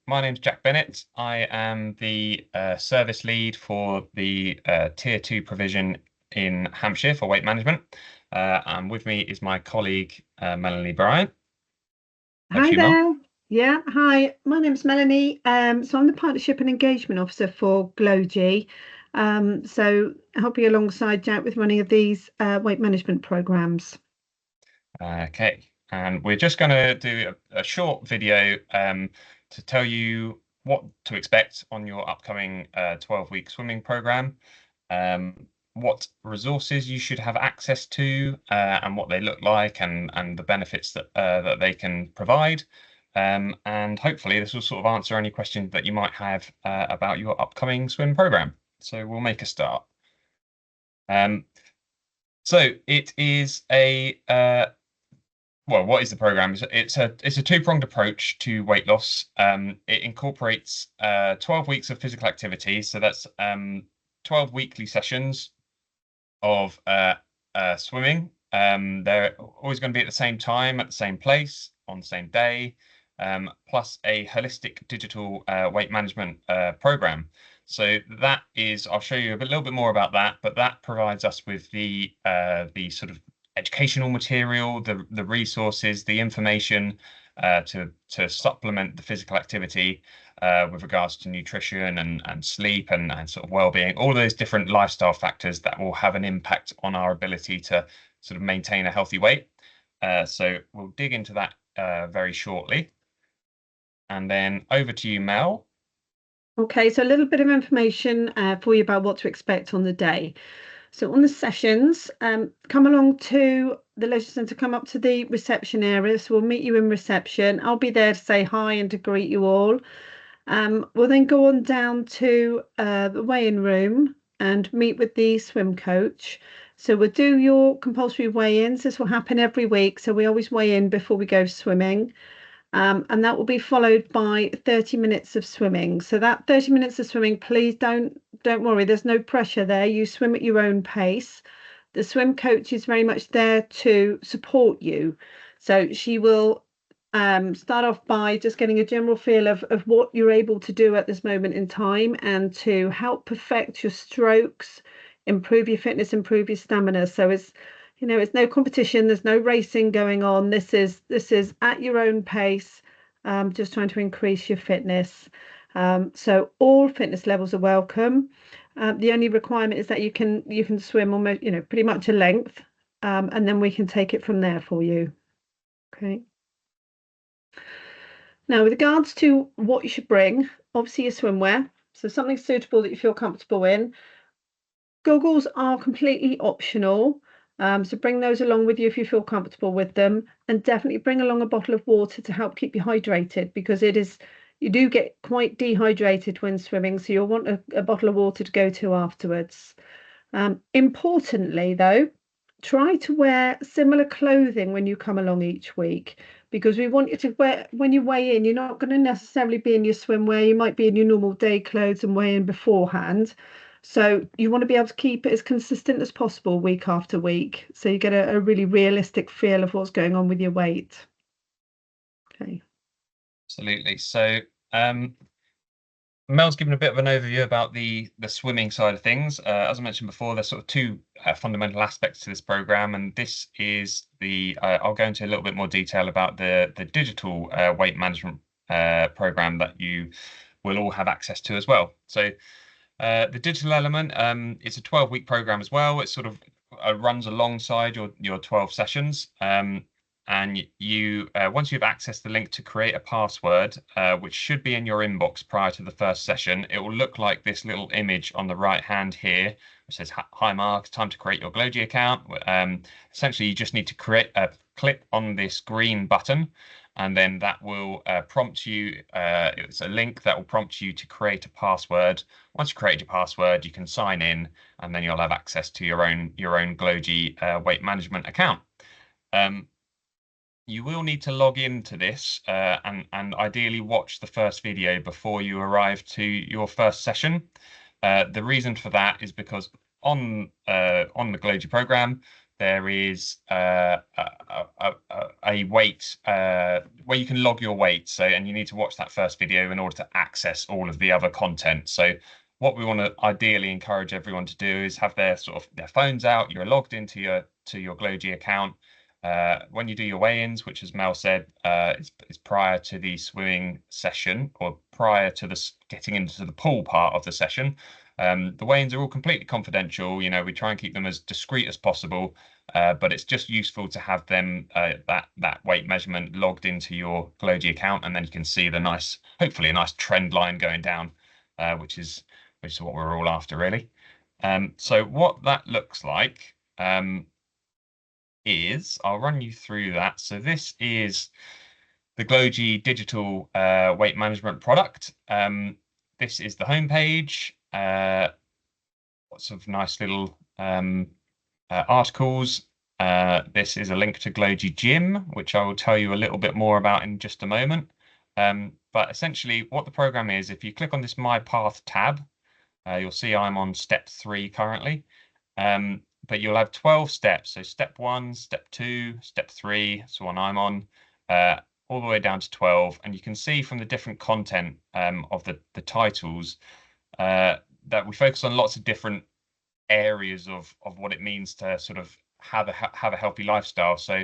my name's Jack Bennett. I am the service lead for the Tier 2 provision in Hampshire for weight management. And with me is my colleague, Melanie Bryant. Over Hi to you, Mel. there. Yeah, hi. My name's Melanie. So I'm the Partnership and Engagement Officer for Gloji. So helping alongside Jack with running of these weight management programs. Okay, and we're just going to do a short video to tell you what to expect on your upcoming 12-week swimming program, what resources you should have access to, and what they look like, and the benefits that they can provide. And hopefully this will sort of answer any questions that you might have about your upcoming swim program. So we'll make a start. Um, so it is a well, what is the program? It's a two-pronged approach to weight loss. It incorporates 12 weeks of physical activity, so that's 12 weekly sessions of swimming. They're always going to be at the same time, at the same place, on the same day, plus a holistic digital weight management program. So that is, I'll show you a little bit more about that, but that provides us with the sort of educational material, the resources, the information to supplement the physical activity with regards to nutrition and sleep and sort of well-being, all those different lifestyle factors that will have an impact on our ability to sort of maintain a healthy weight. So we'll dig into that very shortly. And then over to you, Mel. Okay, so a little bit of information for you about what to expect on the day. So on the sessions, come along to the leisure centre, come up to the reception area. So we'll meet you in reception. I'll be there to say hi and to greet you all. We'll then go on down to the weigh-in room and meet with the swim coach. So we'll do your compulsory weigh-ins. This will happen every week. So we always weigh in before we go swimming. And that will be followed by 30 minutes of swimming. So that 30 minutes of swimming, please don't worry, there's no pressure there. You swim at your own pace. The swim coach is very much there to support you. So she will start off by just getting a general feel of what you're able to do at this moment in time and to help perfect your strokes, improve your fitness, improve your stamina. So it's no competition, there's no racing going on. This is at your own pace, just trying to increase your fitness. So all fitness levels are welcome. The only requirement is that you can swim almost, pretty much a length, and then we can take it from there for you. Okay. Now, with regards to what you should bring, obviously your swimwear, so something suitable that you feel comfortable in. Goggles are completely optional, so bring those along with you if you feel comfortable with them, and definitely bring along a bottle of water to help keep you hydrated because you do get quite dehydrated when swimming, so you'll want a bottle of water to go to afterwards. Importantly, though, try to wear similar clothing when you come along each week because we want you to wear, when you weigh in, you're not going to necessarily be in your swimwear. You might be in your normal day clothes and weigh in beforehand. So you want to be able to keep it as consistent as possible week after week. So you get a really realistic feel of what's going on with your weight. Okay. Absolutely. So Mel's given a bit of an overview about the swimming side of things. As I mentioned before, there's sort of two fundamental aspects to this program, and this is I'll go into a little bit more detail about the digital weight management program that you will all have access to as well. So the digital element, it's a 12-week program as well. It sort of runs alongside your 12 sessions. And you once you've accessed the link to create a password, which should be in your inbox prior to the first session, it will look like this little image on the right hand here, which says, "Hi Mark, it's time to create your Gloji account." Essentially, you just need to click on this green button, and then that will prompt you. It's a link that will prompt you to create a password. Once you create your password, you can sign in, and then you'll have access to your own Gloji weight management account. You will need to log into this and ideally watch the first video before you arrive to your first session. The reason for that is because on the Gloji program, there is a weight where you can log your weight. So, and you need to watch that first video in order to access all of the other content. So what we want to ideally encourage everyone to do is have their their phones out. You're logged into your Gloji account. When you do your weigh-ins, which, as Mel said, is prior to the swimming session or prior to getting into the pool part of the session. The weigh-ins are all completely confidential. We try and keep them as discreet as possible, but it's just useful to have them that weight measurement logged into your Gloji account, and then you can see hopefully a nice trend line going down, which is what we're all after, really. So what that looks like is, I'll run you through that. So this is the Gloji digital weight management product. This is the homepage. Lots of nice little articles. This is a link to Gloji Gym, which I will tell you a little bit more about in just a moment. But essentially what the program is, if you click on this My Path tab, you'll see I'm on step 3 currently. But you'll have 12 steps. So step 1, step 2, step 3, that's the one I'm on, all the way down to 12. And you can see from the different content of the titles that we focus on lots of different areas of what it means to sort of have a healthy lifestyle. So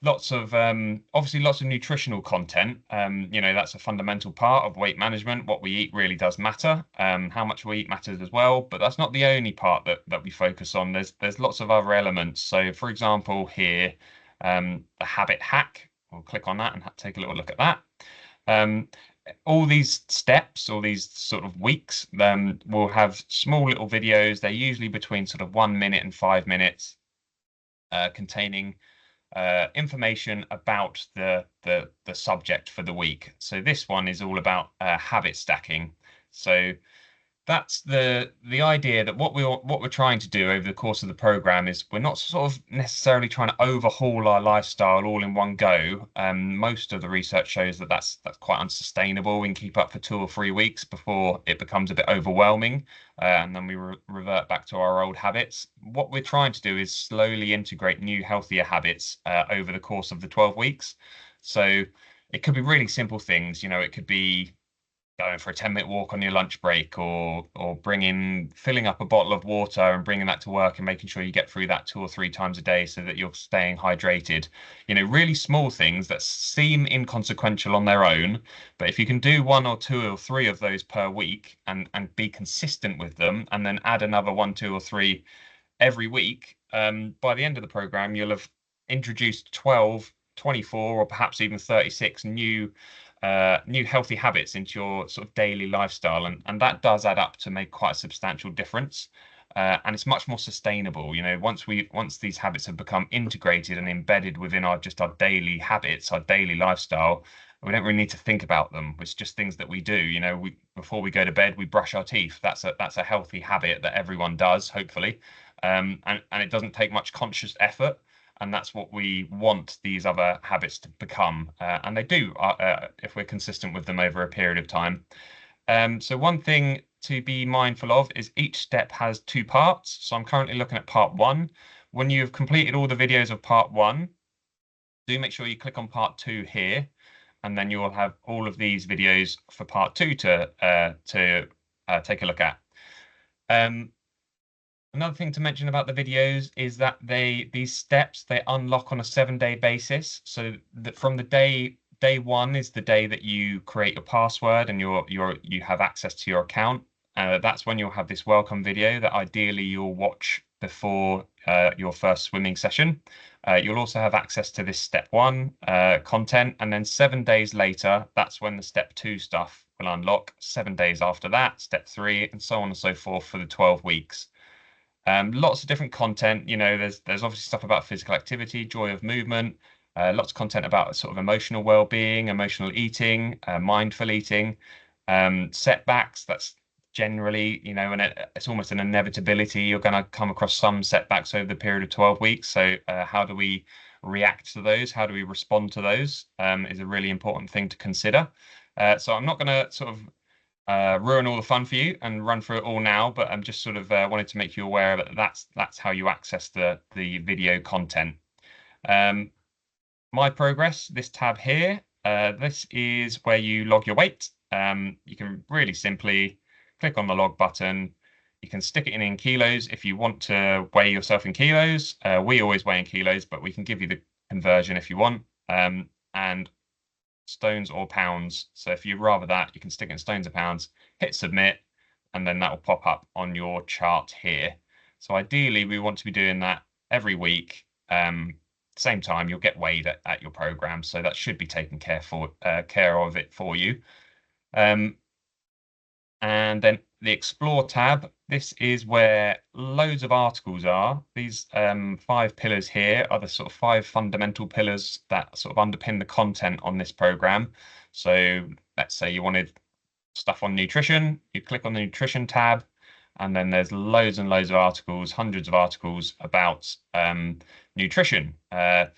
lots of obviously lots of nutritional content. That's a fundamental part of weight management. What we eat really does matter. How much we eat matters as well, but that's not the only part that we focus on. There's lots of other elements. So for example here, the habit hack, we'll click on that and take a little look at that. All these steps, all these sort of weeks, will have small little videos. They're usually between sort of 1 minute and 5 minutes, containing information about the subject for the week. So this one is all about habit stacking. So that's the idea, that what we're trying to do over the course of the program is we're not sort of necessarily trying to overhaul our lifestyle all in one go. Most of the research shows that that's quite unsustainable. We can keep up for 2 or 3 weeks before it becomes a bit overwhelming, and then we revert back to our old habits. What we're trying to do is slowly integrate new, healthier habits over the course of the 12 weeks. So it could be really simple things. It could be going for a 10-minute walk on your lunch break, or filling up a bottle of water and bringing that to work and making sure you get through that 2 or 3 times a day so that you're staying hydrated. Really small things that seem inconsequential on their own, but if you can do 1 or 2 or 3 of those per week and be consistent with them, and then add another 1, 2 or 3 every week, by the end of the program you'll have introduced 12, 24 or perhaps even 36 new healthy habits into your sort of daily lifestyle, and that does add up to make quite a substantial difference, and it's much more sustainable. Once these habits have become integrated and embedded within our daily habits, our daily lifestyle, we don't really need to think about them. It's just things that we do. Before we go to bed, we brush our teeth. That's a healthy habit that everyone does, hopefully, and it doesn't take much conscious effort. And that's what we want these other habits to become, and they do if we're consistent with them over a period of time. So one thing to be mindful of is each step has 2 parts. So I'm currently looking at part 1. When you've completed all the videos of part 1, do make sure you click on part 2 here, and then you will have all of these videos for part 2 to take a look at. Another thing to mention about the videos is that these steps, they unlock on a 7-day basis. So from the day 1 is the day that you create your password and you have access to your account. That's when you'll have this welcome video that ideally you'll watch before your first swimming session. You'll also have access to this step 1 content, and then 7 days later, that's when the step 2 stuff will unlock. 7 days after that, step 3, and so on and so forth for the 12 weeks. Lots of different content. There's obviously stuff about physical activity, joy of movement, lots of content about sort of emotional well-being, emotional eating, mindful eating, setbacks. That's generally, and it's almost an inevitability. You're going to come across some setbacks over the period of 12 weeks. So how do we react to those? How do we respond to those? Is a really important thing to consider. So I'm not going to sort of ruin all the fun for you and run through it all now, but I'm just sort of wanted to make you aware that that's how you access the video content. My progress, this tab here, this is where you log your weight. You can really simply click on the log button. You can stick it in kilos if you want to weigh yourself in kilos. We always weigh in kilos, but we can give you the conversion if you want. And stones or pounds. So if you'd rather that, you can stick it in stones or pounds, hit submit, and then that will pop up on your chart here. So ideally, we want to be doing that every week. Same time, you'll get weighed at your program, so that should be taken care of it for you. And then the Explore tab, this is where loads of articles are. These 5 pillars here are the sort of 5 fundamental pillars that sort of underpin the content on this program. So let's say you wanted stuff on nutrition, you click on the nutrition tab, and then there's loads and loads of articles, hundreds of articles about nutrition. And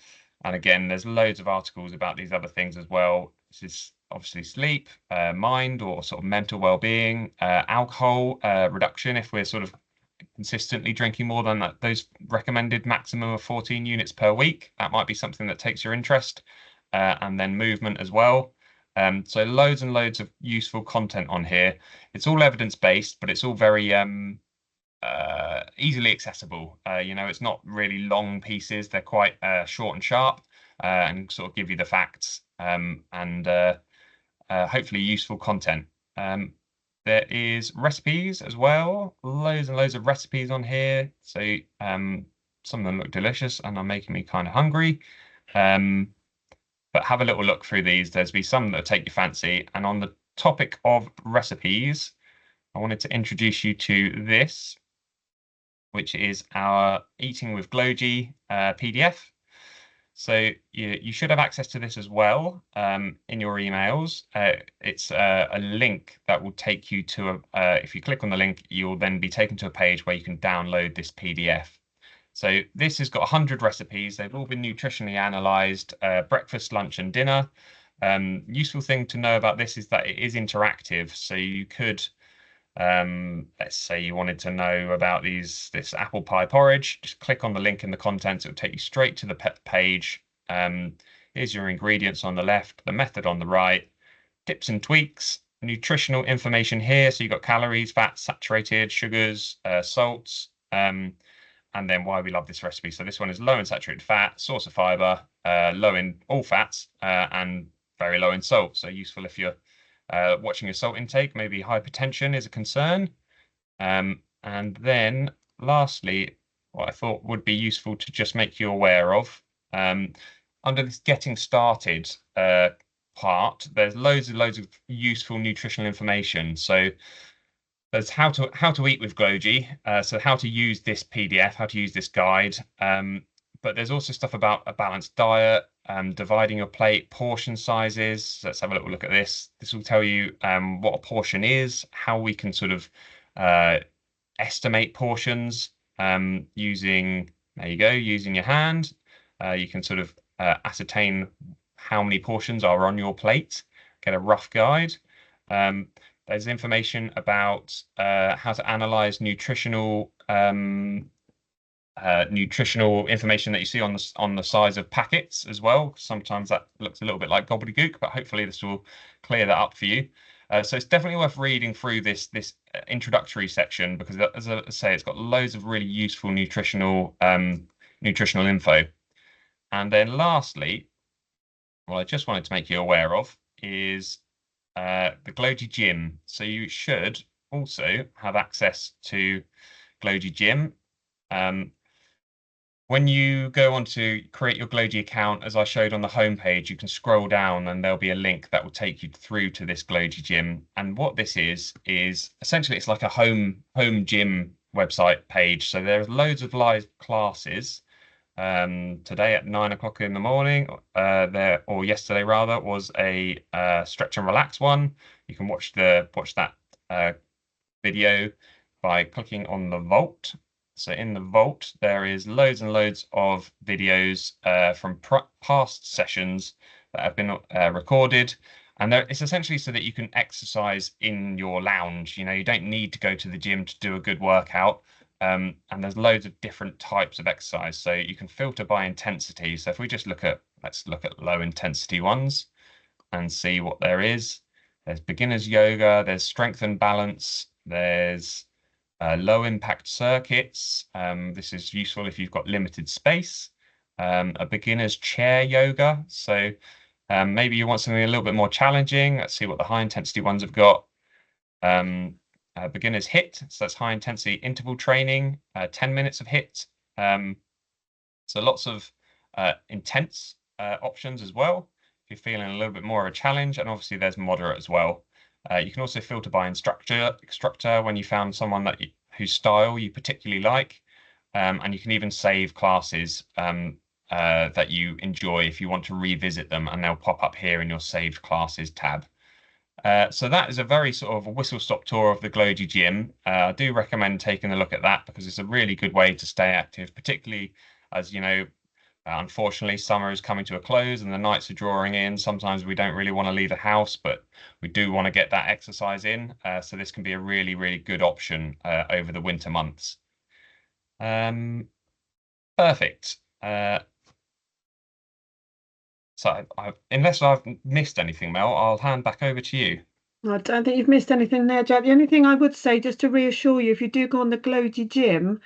again, there's loads of articles about these other things as well. This is obviously sleep, mind or sort of mental well-being, alcohol reduction if we're sort of consistently drinking more than those recommended maximum of 14 units per week. That might be something that takes your interest, and then movement as well. So loads and loads of useful content on here. It's all evidence-based, but it's all very easily accessible. It's not really long pieces. They're quite short and sharp, and sort of give you the facts, and hopefully useful content. There is recipes as well, loads and loads of recipes on here. So some of them look delicious and are making me kind of hungry. But have a little look through these. There's be some that take your fancy. And on the topic of recipes, I wanted to introduce you to this, which is our Eating with Gloji PDF. So you should have access to this as well in your emails. It's a link that will take you to if you click on the link, you'll then be taken to a page where you can download this PDF. So this has got 100 recipes. They've all been nutritionally analysed, breakfast, lunch and dinner. Useful thing to know about this is that it is interactive. So you could, let's say you wanted to know about this apple pie porridge, just click on the link in the contents. It will take you straight to the page. Here's your ingredients on the left, the method on the right, tips and tweaks, nutritional information here. So you've got calories, fats, saturated, sugars, salts, and then why we love this recipe. So this one is low in saturated fat, source of fiber, low in all fats, and very low in salt. So useful if you're watching your salt intake, maybe hypertension is a concern. And then lastly, what I thought would be useful to just make you aware of, under this getting started part, there's loads and loads of useful nutritional information. So there's how to eat with Gloji, so how to use this PDF, how to use this guide. But there's also stuff about a balanced diet, dividing your plate, portion sizes. Let's have a little look at this. This will tell you what a portion is, how we can sort of estimate portions using your hand. You can sort of ascertain how many portions are on your plate, get a rough guide. There's information about how to analyze nutritional information that you see on the size of packets as well. Sometimes that looks a little bit like gobbledygook, but hopefully this will clear that up for you. So it's definitely worth reading through this introductory section, because as I say, it's got loads of really useful nutritional info. And then lastly, what I just wanted to make you aware of is the Gloji Gym. So you should also have access to Gloji Gym. When you go on to create your Gloji account, as I showed on the homepage, you can scroll down and there'll be a link that will take you through to this Gloji Gym. And what this is essentially it's like a home gym website page. So there's loads of live classes. Today at 9 o'clock in the morning, or yesterday rather, was a stretch and relax one. You can watch that video by clicking on the vault. So in the vault, there is loads and loads of videos from past sessions that have been recorded, And it's essentially so that you can exercise in your lounge. You don't need to go to the gym to do a good workout. And there's loads of different types of exercise. So you can filter by intensity. So if we just let's look at low intensity ones and see what there is. There's beginners yoga, there's strength and balance, there's low impact circuits. This is useful if you've got limited space. A beginner's chair yoga. So maybe you want something a little bit more challenging. Let's see what the high intensity ones have got. Beginner's HIIT, so that's high intensity interval training, 10 minutes of HIIT. So lots of intense options as well, if you're feeling a little bit more of a challenge, and obviously there's moderate as well. You can also filter by instructor when you found someone whose style you particularly like, and you can even save classes that you enjoy if you want to revisit them, and they'll pop up here in your saved classes tab. So that is a very sort of whistle-stop tour of the Gloji gym. I do recommend taking a look at that because it's a really good way to stay active, particularly as unfortunately summer is coming to a close and the nights are drawing in. Sometimes we don't really want to leave the house, but we do want to get that exercise in. So this can be a really, really good option over the winter months. Perfect. So unless I've missed anything, Mel, I'll hand back over to you. I don't think you've missed anything there, Jack. The only thing I would say, just to reassure you, if you do go on the Gloji gym,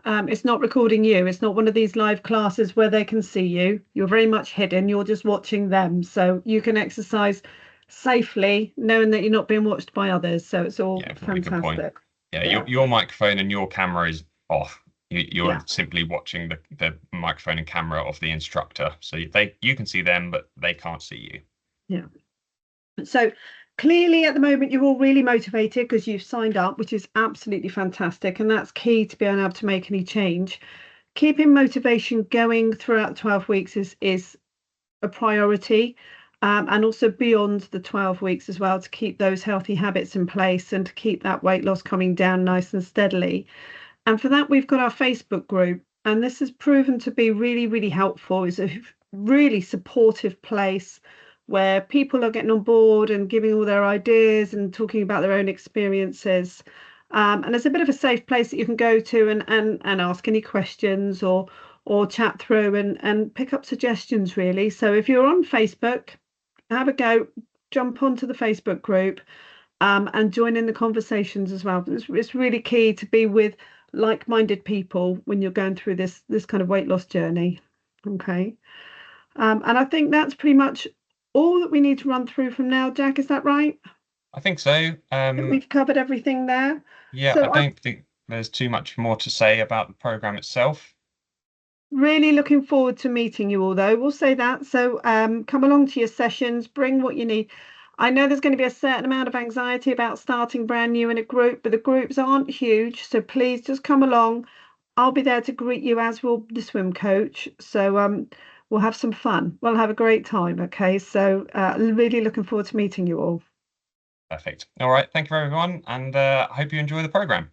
it's not recording you. It's not one of these live classes where they can see you. You're very much hidden. You're just watching them. So you can exercise safely, knowing that you're not being watched by others. So it's all fantastic. Yeah, your microphone and your camera is off. You're Yeah. simply watching the microphone and camera of the instructor. So you can see them, but they can't see you. Yeah. So clearly at the moment you're all really motivated because you've signed up, which is absolutely fantastic. And that's key to being able to make any change. Keeping motivation going throughout 12 weeks is a priority. And also beyond the 12 weeks as well, to keep those healthy habits in place and to keep that weight loss coming down nice and steadily. And for that, we've got our Facebook group. And this has proven to be really, really helpful. It's a really supportive place where people are getting on board and giving all their ideas and talking about their own experiences. And it's a bit of a safe place that you can go to and ask any questions or chat through and pick up suggestions, really. So if you're on Facebook, have a go, jump onto the Facebook group and join in the conversations as well. It's really key to be with like-minded people when you're going through this kind of weight loss journey. Okay. And I think that's pretty much all that we need to run through from now, Jack. Is that right? I think so. We've covered everything there. Yeah, So I don't think there's too much more to say about the program itself. really looking forward to meeting you all, though. We'll say that. So come along to your sessions, bring what you need. I know there's going to be a certain amount of anxiety about starting brand new in a group, but the groups aren't huge. So please just come along. I'll be there to greet you, as will the swim coach. So we'll have some fun. We'll have a great time. Okay. So really looking forward to meeting you all. Perfect. All right. Thank you, everyone. And I hope you enjoy the program.